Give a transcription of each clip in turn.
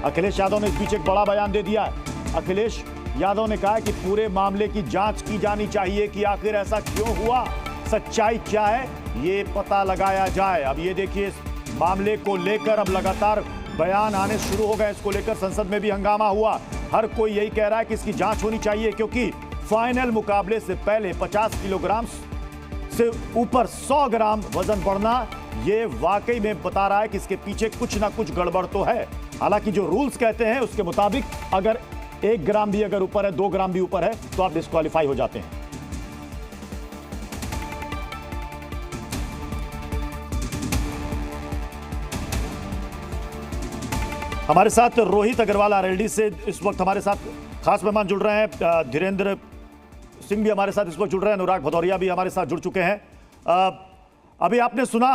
अखिलेश यादव ने इस बीच एक बड़ा बयान दे दिया है। अखिलेश यादव ने कहा है कि पूरे मामले की जांच की जानी चाहिए कि आखिर ऐसा क्यों हुआ, सच्चाई क्या है, ये पता लगाया जाए। अब ये देखिए, इस मामले को लेकर अब लगातार बयान आने शुरू हो गए। इसको लेकर संसद में भी हंगामा हुआ। हर कोई यही कह रहा है कि इसकी जांच होनी चाहिए, क्योंकि फाइनल मुकाबले से पहले 50 किलोग्राम से ऊपर 100 ग्राम वजन बढ़ना, ये वाकई में बता रहा है कि इसके पीछे कुछ ना कुछ गड़बड़ तो है। हालांकि जो रूल्स कहते हैं उसके मुताबिक अगर 1 ग्राम भी अगर ऊपर है, 2 ग्राम भी ऊपर है, तो आप डिस्क्वालीफाई हो जाते हैं। हमारे साथ रोहित अग्रवाल आरएलडी से इस वक्त हमारे साथ खास मेहमान जुड़ रहे हैं। धीरेन्द्र सिंह भी हमारे साथ इस वक्त जुड़ रहे हैं। अनुराग भदौरिया भी हमारे साथ जुड़ चुके हैं। अभी आपने सुना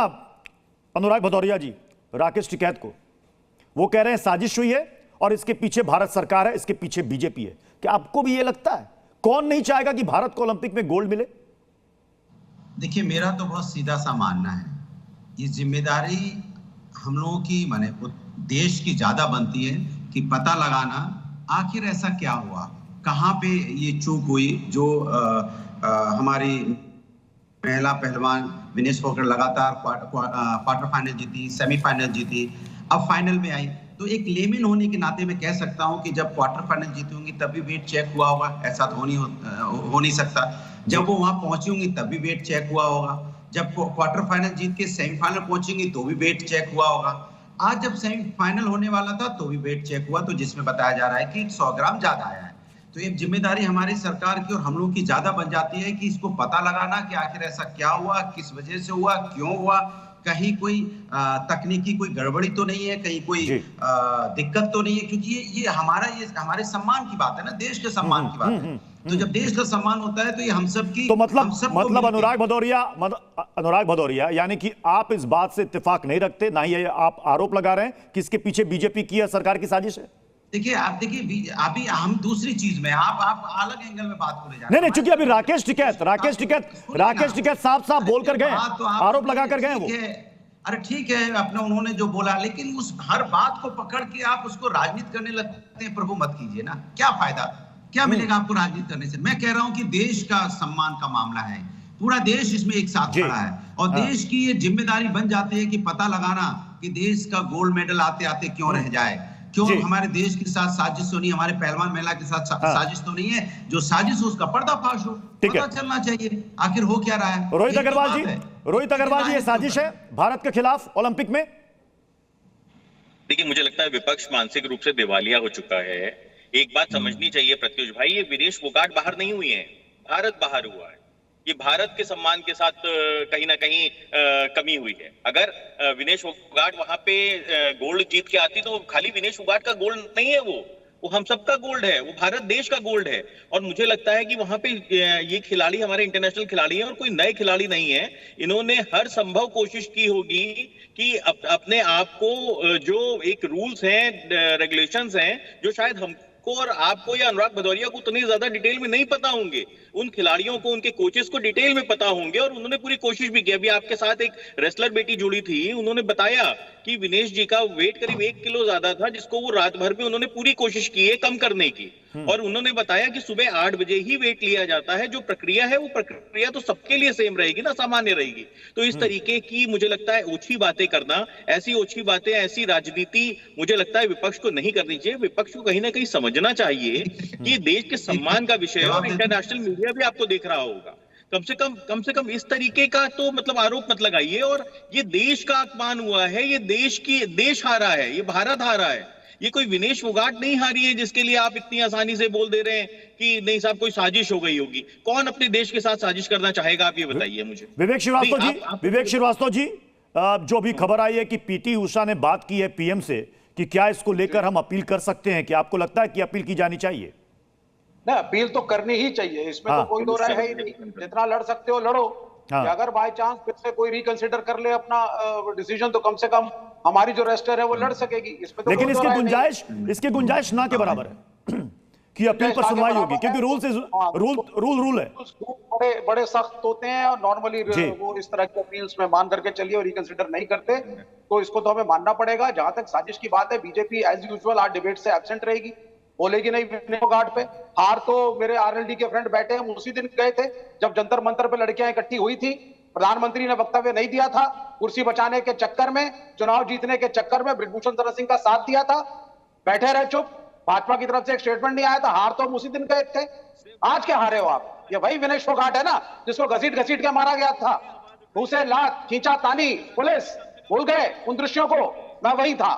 अनुराग भदौरिया जी राकेश टिकैत को, वो कह रहे हैं साजिश हुई है और इसके पीछे भारत सरकार है, इसके पीछे बीजेपी है। क्या आपको भी ये लगता है? कौन नहीं चाहेगा कि भारत को ओलंपिक में गोल्ड मिले? देखिए, मेरा तो बहुत सीधा सा मानना है, ये जिम्मेदारी हम लोगों की माने देश की ज्यादा बनती है कि पता लगाना आखिर ऐसा क्या हुआ, कहां पे ये चूक हुई। जो हमारी महिला पहलवान विनेश फोगाट लगातार क्वार्टर फाइनल जीती, सेमीफाइनल जीती, अब फाइनल में आई। तो एक लेमन होने के नाते मैं कह सकता हूं कि जब क्वार्टर फाइनल जीती होंगी तब भी वेट चेक हुआ होगा, ऐसा तो हो नहीं सकता। जब वो वहां पहुंची होंगी तब भी वेट चेक हुआ होगा। जब क्वार्टर फाइनल जीत के सेमीफाइनल पहुंचेंगी तो भी वेट चेक हुआ होगा। आज जब सेमीफाइनल होने वाला था तो भी वेट चेक हुआ, तो जिसमें बताया जा रहा है कि 100 ग्राम ज्यादा आया है। तो ये जिम्मेदारी हमारी सरकार की और हम लोगों की ज्यादा बन जाती है कि इसको पता लगाना कि आखिर ऐसा क्या हुआ, किस वजह से हुआ, क्यों हुआ, कहीं कोई तकनीकी कोई गड़बड़ी तो नहीं है, कहीं कोई दिक्कत तो नहीं है। क्योंकि ये हमारे सम्मान की बात है ना, देश के सम्मान की बात है। तो जब देश का सम्मान होता है तो ये हम सब की, तो मतलब अनुराग भदौरिया यानी कि आप इस बात से इत्तेफाक नहीं रखते, ना ही ये आप आरोप लगा रहे हैं कि इसके पीछे बीजेपी की सरकार की साजिश है? देखिए, आप देखिए, अभी हम दूसरी चीज में आप अलग एंगल में बात को ले जा रहे हैं। नहीं, चूंकि अभी राकेश टिकैत साफ बोल कर गए, आरोप लगा कर गए वो। अरे ठीक है, अपना उन्होंने जो बोला, लेकिन उस हर बात को पकड़ के आप उसको राजनीति करने लगते हैं। प्रभु मत कीजिए ना, क्या फायदा, क्या मिलेगा आपको राजनीति करने से? मैं कह रहा हूं कि देश का सम्मान का मामला है, पूरा देश इसमें एक साथ खड़ा है और देश की ये जिम्मेदारी बन जाती है कि पता लगाना कि देश का गोल्ड मेडल आते आते क्यों रह जाए, क्यों हमारे देश के साथ साजिश तो नहीं, हमारे पहलवान महिला के साथ साजिश तो नहीं है। जो साजिश हो उसका पर्दाफाश हो, पता चलना चाहिए आखिर हो क्या रहा है। रोहित अग्रवाल जी, ये साजिश है भारत के खिलाफ ओलंपिक में? देखिए, मुझे लगता है विपक्ष मानसिक रूप से दिवालिया हो चुका है। एक बात समझनी चाहिए प्रत्युष भाई, ये विनेश फोगाट बाहर नहीं हुई है, भारत बाहर हुआ है। ये भारत के सम्मान के साथ कहीं ना कहीं कमी हुई है। अगर विनेश फोगाट वहां पे गोल्ड जीत के आती तो खाली विनेश फोगाट का गोल्ड नहीं है, वो हम सबका गोल्ड है, वो भारत देश का गोल्ड है। और मुझे लगता है कि वहां पे ये खिलाड़ी हमारे इंटरनेशनल खिलाड़ी हैं और कोई नए खिलाड़ी नहीं है। इन्होंने हर संभव कोशिश की होगी कि अपने आप को, जो एक रूल्स हैं, रेगुलेशंस हैं, जो शायद हमको और आपको या अनुराग भदौरिया को उतनी ज्यादा डिटेल में नहीं पता होंगे, उन खिलाड़ियों को, उनके कोचेस को डिटेल में पता होंगे और उन्होंने पूरी कोशिश भी की। अभी आपके साथ एक रेसलर बेटी जुड़ी थी, उन्होंने बताया कि विनेश जी का वेट करीब 1 किलो ज्यादा था, जिसको वो रात भर में उन्होंने पूरी कोशिश की है कम करने की। और उन्होंने बताया कि सुबह 8 बजे ही वेट लिया जाता है। जो प्रक्रिया है वो प्रक्रिया तो सबके लिए सेम रहेगी ना, सामान्य रहेगी। तो इस तरीके की मुझे लगता है ओछी बातें करना, ऐसी ओछी बातें, ऐसी राजनीति मुझे लगता है विपक्ष को नहीं करनी चाहिए। विपक्ष को कहीं ना कहीं समझना चाहिए कि देश के सम्मान का विषय है और इंटरनेशनल मीडिया भी आपको देख रहा होगा। कम से कम इस तरीके का तो मतलब आरोप मत लगाइए। और ये देश का अपमान हुआ है, ये देश हारा है, ये भारत हारा है। ये कोई विनेश फोगाट नहीं हारी है जिसके लिए आप इतनी आसानी से बोल दे रहे हैं कि नहीं साहब कोई साजिश हो गई होगी। कौन अपने देश के साथ साजिश करना चाहेगा, आप ये बताइए मुझे। विवेक श्रीवास्तव जी, जो भी खबर आई है कि पीटी उषा ने बात की है पीएम से कि क्या इसको लेकर हम अपील कर सकते हैं, कि आपको लगता है कि अपील की जानी चाहिए? ना, अपील तो करनी ही चाहिए, इसमें तो कोई दो राय है ही नहीं। जितना लड़ सकते हो लड़ो। अगर बाय चांस फिर से कोई रिकंसिडर कर ले अपना डिसीजन, तो कम से कम हमारी जो रेस्टर है वो लड़ सकेगी। इसमें तो लेकिन इसकी गुंजाइश ना के बराबर है उसकी अपील पर सुनवाई होगी, क्योंकि रूल है। बड़े बड़े सख्त होते हैं और नॉर्मली वो इस तरह की अपील्स में मान करके चलिए और रिकंसिडर नहीं करते, तो इसको तो हमें मानना पड़ेगा। जहां तक साजिश की बात है, बीजेपी एज यूजुअल आज डिबेट से एब्सेंट रहेगी, बोलेगी नहीं विनेश फोगाट पे। हार तो मेरे आरएलडी के फ्रेंड बैठे हैं, उसी दिन गए थे जब जंतर मंतर पे लड़कियां इकट्ठी हुई थी। प्रधानमंत्री ने वक्तव्य नहीं दिया था, कुर्सी बचाने के चक्कर में, चुनाव जीतने के चक्कर में ब्रिजभूषण शरण सिंह का साथ दिया था, बैठे रहे चुप। भाजपा की तरफ से एक स्टेटमेंट नहीं आया था। हार तो हम उसी दिन गए थे। आज क्या हारे हो आप? ये वही विनेश फोगाट है ना जिसको घसीट घसीट के मारा गया था, घूसे लात खींचा तानी पुलिस, भूल गए उन दृश्यों को? मैं वही था,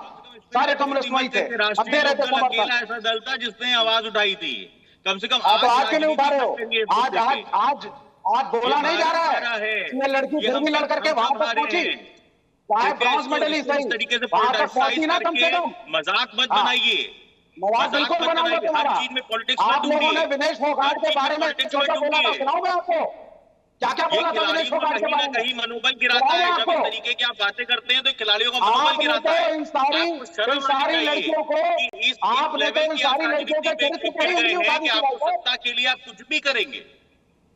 सारे कम्युनिस्ट वही थे। अब दे रहे थे समर्थन। ऐसा दल था जिसने आवाज उठाई थी, कम से कम आप आज के नहीं उठा रहे हो। आज बोला नहीं जा रहा है। ये लड़की फिर भी लड़ करके वहां तक पहुंची, चाहे ब्रॉन्ज मेडलिस्ट सही, वहां तक पहुंची ना कम से कम। मजाक मत बनाइए। मजाक बिल्कुल बनाऊंगा तुम्हारा। आप लोगों ने विनेश फोगाट के बारे में छोटा बोला था, सुनाऊं मैं आपको क्या क्या बोला था विनेश फोगाट के बारे में? कहीं मनोबल गिराता है, जब इस तरीके की आप बातें करते हैं तो खिलाड़ियों का मनोबल गिराता है। इन सारी लड़कियों को, आपने तो इन सारी लड़कियों के चरित्र पर ही उंगली उठा दी थी। सत्ता के लिए आप कुछ भी करेंगे।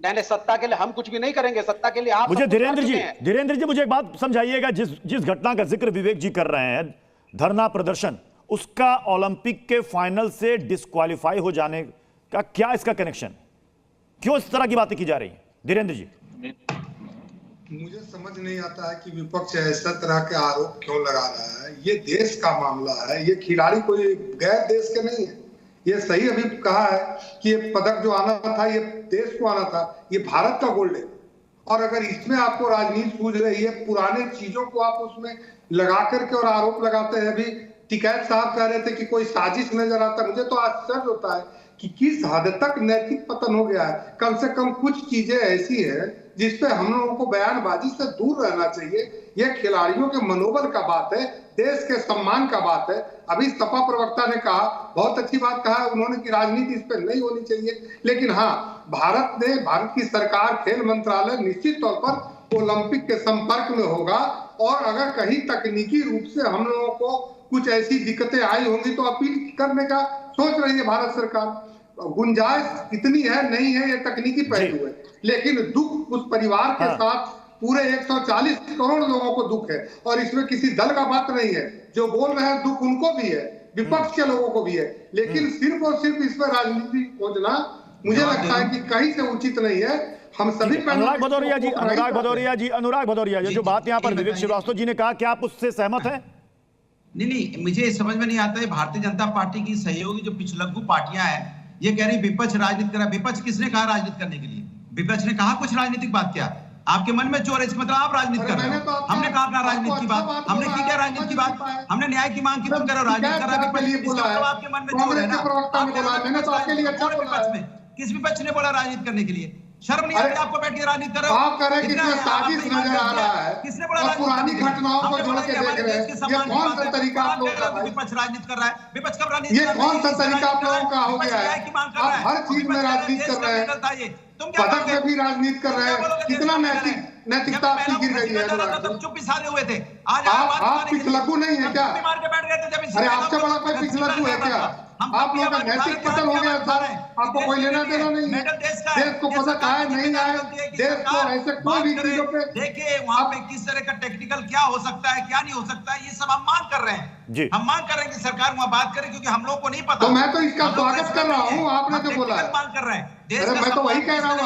नहीं, सत्ता के लिए हम कुछ भी नहीं करेंगे, सत्ता के लिए आप। मुझे धीरेन्द्र जी मुझे एक बात समझाइएगा। जिस घटना का जिक्र विवेक जी कर रहे हैं, धरना प्रदर्शन, उसका ओलंपिक के फाइनल से डिस्क्वालीफाई हो जाने का क्या इसका कनेक्शन? क्यों इस तरह की बातें की जा रही हैं धीरेन्द्र जी? मुझे समझ नहीं आता है कि विपक्ष ऐसा तरह के आरोप क्यों लगा रहा है। ये देश का मामला है, ये खिलाड़ी कोई गैर देश के नहीं है। ये सही अभी कहा है कि ये पदक जो आना था ये देश को आना था, ये भारत का गोल्ड है। और अगर इसमें आपको राजनीति सूझ रही है, पुराने चीजों को आप उसमें लगा करके और आरोप लगाते हैं। अभी टिकैत साहब कह रहे थे कि कोई साजिश नजर आता। मुझे तो आश्चर्य होता है कि किस हद तक नैतिक पतन हो गया है। कम से कम कुछ चीजें ऐसी है जिसपे हम लोगों को बयानबाजी से दूर रहना चाहिए। यह खिलाड़ियों के मनोबल का बात है, देश के सम्मान का बात है। अभी सपा प्रवक्ता ने कहा, बहुत अच्छी बात कहा उन्होंने कि राजनीति इस पर नहीं होनी चाहिए। लेकिन हाँ, भारत की सरकार, खेल मंत्रालय निश्चित तौर पर ओलंपिक के संपर्क में होगा। और अगर कहीं तकनीकी रूप से हम लोगों को कुछ ऐसी दिक्कतें आई होंगी तो अपील करने का सोच रही है भारत सरकार। गुंजाइश इतनी है नहीं है, ये तकनीकी पहलू है। लेकिन दुख उस परिवार के साथ पूरे 140 करोड़ लोगों को दुख है। और इसमें किसी दल का बात नहीं है। जो बोल रहे हैं दुख उनको भी है, विपक्ष के लोगों को भी है। लेकिन सिर्फ और सिर्फ इस पर राजनीति खोजना मुझे लगता है कि कहीं से उचित नहीं है। हम सभी अनुराग भदौरिया जी, जो बात यहाँ पर विवेक श्रीवास्तव जी ने कहा, क्या आप उससे सहमत हैं? नहीं, मुझे समझ में नहीं आता है। भारतीय जनता पार्टी की सहयोगी जो पिछलग्गू पार्टियां हैं, ये कह रही विपक्ष राजनीति कर रहा है। विपक्ष किसने कहा राजनीति करने के लिए? विपक्ष ने कहा कुछ राजनीतिक बात? क्या आपके मन में चोर है, इसका मतलब आप राजनीति कर रहे हो। हमने कहा राजनीति की बात, हमने की क्या राजनीति की बात? हमने न्याय की मांग की, तुम करो राजनीति कर रहा है। आपके मन में चोर है ना? किस विपक्ष ने बोला राजनीति करने के लिए? शर्म नहीं आ रही आपको बैठ के राजनीति कर रहे हो? आप कह रहे हैं कि इसमें साजिश नजर आ रहा है। किसने बोला? पुरानी घटनाओं को जोड़ के देख रहे हैं। ये कौन सा तरीका आप लोगों का? विपक्ष राजनीति कर रहा है। विपक्ष कब राजनीति? ये कौन सा तरीका आप लोगों का हो गया है? आप हर चीज में राजनीति कर रहे हैं, पदक में भी राजनीति कर रहे हैं। कितना नैतिकता आपकी गिर गई है? चुप बिसारे हुए थे। आज आप पिछलग्गू नहीं है क्या? मार के बैठ गए थे जब। अरे आपसे बड़ा कोई पिछलग्गू है क्या? आप लोगों का नैतिक पतन हो गया सर। आपको कोई लेना देना नहीं है। देश को पदक आए नहीं आए, देश को ऐसे कोई भी चीजों पे देखिए वहां पे किस तरह का टेक्निकल क्या हो सकता है, क्या नहीं हो सकता है, ये सब हम मांग कर रहे हैं। हम मांग कर रहे हैं कि सरकार वहां बात करे, क्योंकि हम लोग को नहीं पता। तो मैं तो इसका स्वागत कर रहा हूँ। आपने जो बोला है मांग कर रहे हैं। मैं तो वही कह रहा हूँ।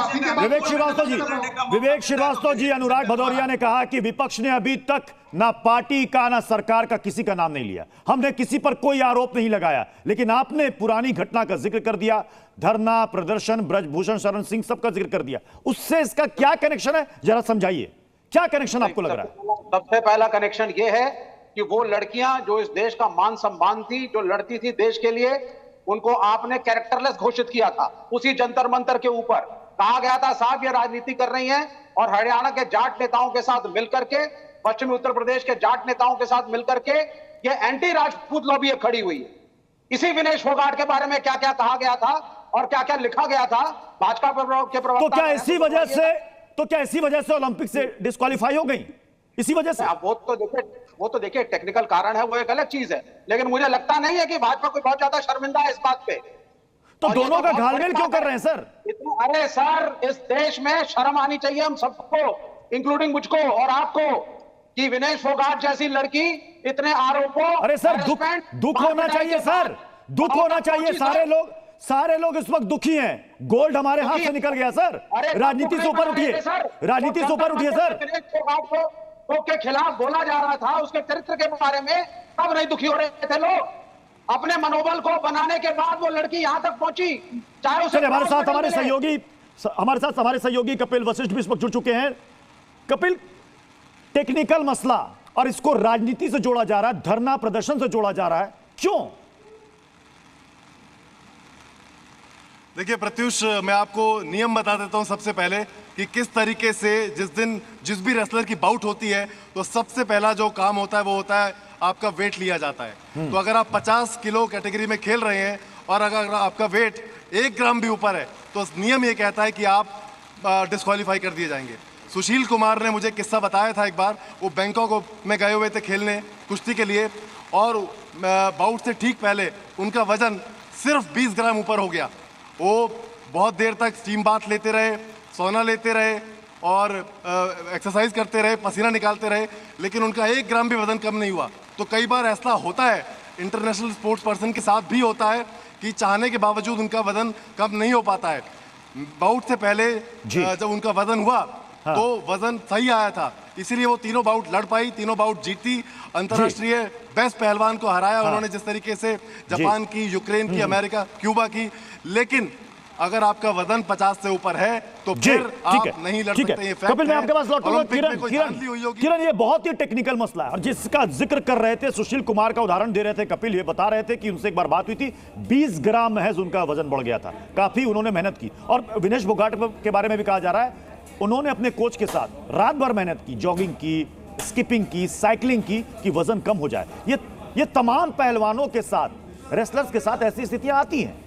विवेक श्रीवास्तव जी, अनुराग भदौरिया ने कहा कि विपक्ष ने अभी तक ना पार्टी का ना सरकार का किसी का नाम नहीं लिया। हमने किसी पर कोई आरोप नहीं लगाया, लेकिन आपने पुरानी घटना का जिक्र कर दिया, धरना प्रदर्शन, ब्रजभूषण शरण सिंह सबका जिक्र कर दिया। उससे इसका क्या कनेक्शन है, जरा समझाइए। क्या कनेक्शन आपको लग रहा है? सबसे पहला कनेक्शन यह है कि वो लड़कियां जो इस देश का मान सम्मान थी, जो लड़ती थी देश के लिए, उनको आपने कैरेक्टरलेस घोषित किया था। उसी जंतर मंतर के ऊपर कहा गया था साहब ये राजनीति कर रही हैं, और हरियाणा के जाट नेताओं के साथ मिलकर के, पश्चिमी उत्तर प्रदेश के जाट नेताओं के साथ मिलकर के ये एंटी राजपूत लॉबी खड़ी हुई है। इसी विनेश फोगाट के बारे में क्या क्या कहा गया था और क्या क्या लिखा गया था भाजपा के प्रवक्ता। तो क्या इसी वजह से ओलंपिक से डिस्क्वालीफाई हो गई? इसी वजह से? वो तो देखिए टेक्निकल कारण है, वो एक अलग चीज है। लेकिन मुझे लगता नहीं है कि भाजपा कोई बहुत ज्यादा शर्मिंदा है इस बात पे। तो और ये दोनों का बहुत घालमेल बड़ी क्यों बात कर रहे हैं सर? अरे सर, इस देश में शर्म आनी चाहिए हम सबको, इंक्लूडिंग मुझको और आपको, कि विनेश फोगाट जैसी लड़की इतने आरोपों। अरे सर, दुख होना चाहिए सर, दुख होना चाहिए। सारे लोग इस वक्त दुखी हैं। गोल्ड हमारे हाथ से निकल गया सर। राजनीति से ऊपर उठिए, राजनीति से ऊपर उठिए सर। विनेश फोगाट को के खिलाफ बोला जा रहा था, उसके चरित्र के बारे में, तब नहीं दुखी हो रहे थे लोग। अपने मनोबल को बनाने के बाद वो लड़की यहां तक पहुंची, चाहे उसे हमारे साथ हमारे सहयोगी कपिल वशिष्ठ भी इस वक्त जुड़ चुके हैं। कपिल, टेक्निकल मसला और इसको राजनीति से जोड़ा जा रहा है, धरना प्रदर्शन से जोड़ा जा रहा है, क्यों? देखिए प्रत्युष, मैं आपको नियम बता देता हूं सबसे पहले कि किस तरीके से जिस भी रेसलर की बाउट होती है तो सबसे पहला जो काम होता है वो होता है आपका वेट लिया जाता है। तो अगर आप 50 किलो कैटेगरी में खेल रहे हैं और अगर आपका वेट 1 ग्राम भी ऊपर है तो नियम ये कहता है कि आप डिस्क्वालीफाई कर दिए जाएंगे। सुशील कुमार ने मुझे किस्सा बताया था एक बार, वो बैंकॉक में गए हुए थे खेलने कुश्ती के लिए और बाउट से ठीक पहले उनका वजन सिर्फ 20 ग्राम ऊपर हो गया। वो बहुत देर तक स्टीम बाथ लेते रहे, सोना लेते रहे और एक्सरसाइज करते रहे, पसीना निकालते रहे, लेकिन उनका 1 ग्राम भी वजन कम नहीं हुआ। तो कई बार ऐसा होता है, इंटरनेशनल स्पोर्ट्स पर्सन के साथ भी होता है कि चाहने के बावजूद उनका वजन कम नहीं हो पाता है। बाउट से पहले जब उनका वजन हुआ तो वजन सही आया था, इसीलिए वो तीनों बाउट लड़ पाई, तीनों बाउट जीती, अंतर्राष्ट्रीय बेस्ट पहलवान को हराया उन्होंने, जिस तरीके से जापान की, यूक्रेन की, अमेरिका, क्यूबा की। लेकिन अगर आपका वजन 50 से ऊपर है तो फिर आप नहीं लड़ सकते। ये फैक्ट कपिल, मैं आपके पास लौटूंगा। किरण, ये बहुत ही टेक्निकल मसला है और जिसका जिक्र कर रहे थे, सुशील कुमार का उदाहरण दे रहे थे कपिल, ये बता रहे थे कि उनसे एक बार बात हुई थी, 20 ग्राम महज उनका वजन बढ़ गया था। काफी उन्होंने मेहनत की और विनेश फोगाट के बारे में भी कहा जा रहा है उन्होंने अपने कोच के साथ रात भर मेहनत की, जॉगिंग की, स्किपिंग की, साइकिलिंग की कि वजन कम हो जाए। ये तमाम पहलवानों के साथ, रेसलर्स के साथ ऐसी स्थितियां आती हैं।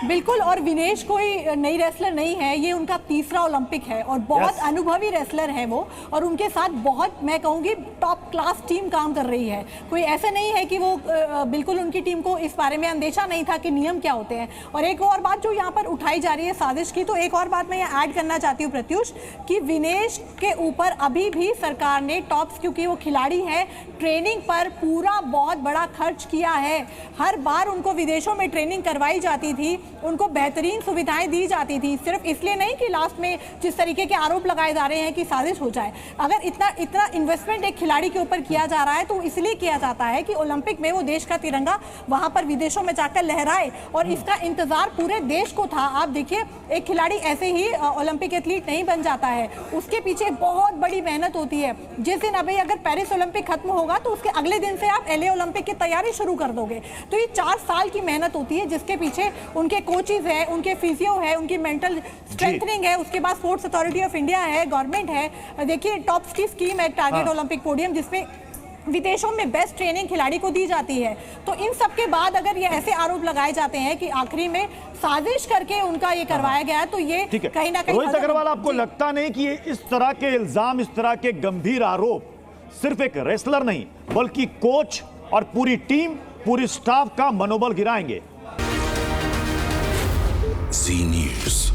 बिल्कुल, और विनेश कोई नई रेसलर नहीं है, ये उनका तीसरा ओलंपिक है और बहुत अनुभवी रेसलर है वो, और उनके साथ बहुत, मैं कहूँगी, टॉप क्लास टीम काम कर रही है। कोई ऐसे नहीं है कि वो बिल्कुल उनकी टीम को इस बारे में अंदेशा नहीं था कि नियम क्या होते हैं। और एक और बात जो यहाँ पर उठाई जा रही है साजिश की, तो एक और बात मैं यहाँ ऐड करना चाहती हूँ प्रत्युष, कि विनेश के ऊपर अभी भी सरकार ने टॉप्स, क्योंकि वो खिलाड़ी है, ट्रेनिंग पर पूरा बहुत बड़ा खर्च किया है। हर बार उनको विदेशों में ट्रेनिंग करवाई जाती थी, उनको बेहतरीन सुविधाएं दी जाती थी, सिर्फ इसलिए नहीं कि लास्ट में जिस तरीके के आरोप लगाए जा रहे हैं कि साजिश हो जाए। अगर इतना इन्वेस्टमेंट एक खिलाड़ी के ऊपर किया जा रहा है तो इसलिए किया जाता है कि ओलंपिक में वो देश का तिरंगा वहां पर विदेशों में जाकर लहराए, और इसका इंतजार पूरे देश को था। आप देखिए, एक खिलाड़ी ऐसे ही ओलंपिक एथलीट नहीं बन जाता है, उसके पीछे बहुत बड़ी मेहनत होती है। जिस दिन अभी अगर पेरिस ओलंपिक खत्म होगा तो उसके अगले दिन से आप LA ओलंपिक की तैयारी शुरू कर दोगे। तो ये 4 साल की मेहनत होती है, जिसके पीछे उनके कोचेज है, उनके फिजियो है, उनकी मेंटल स्ट्रेंथनिंग है, उसके बाद स्पोर्ट्स अथॉरिटी ऑफ इंडिया है, गवर्नमेंट है। देखिए, टॉप्स की स्कीम है, टारगेट ओलंपिक पोडियम, जिसमें विदेशों में बेस्ट ट्रेनिंग खिलाड़ी को दी जाती है। तो इन सब के बाद अगर ये ऐसे आरोप लगाए जाते हैं कि आखिरी में साजिश करके उनका ये करवाया गया है, तो ये कहीं ना कहीं। रोहित अग्रवाल, आपको लगता नहीं कि ये इस तरह के इल्जाम, इस तरह के गंभीर आरोप सिर्फ एक रेसलर नहीं बल्कि कोच और पूरी टीम, पूरी स्टाफ का मनोबल गिराएंगे? जी न्यूज़।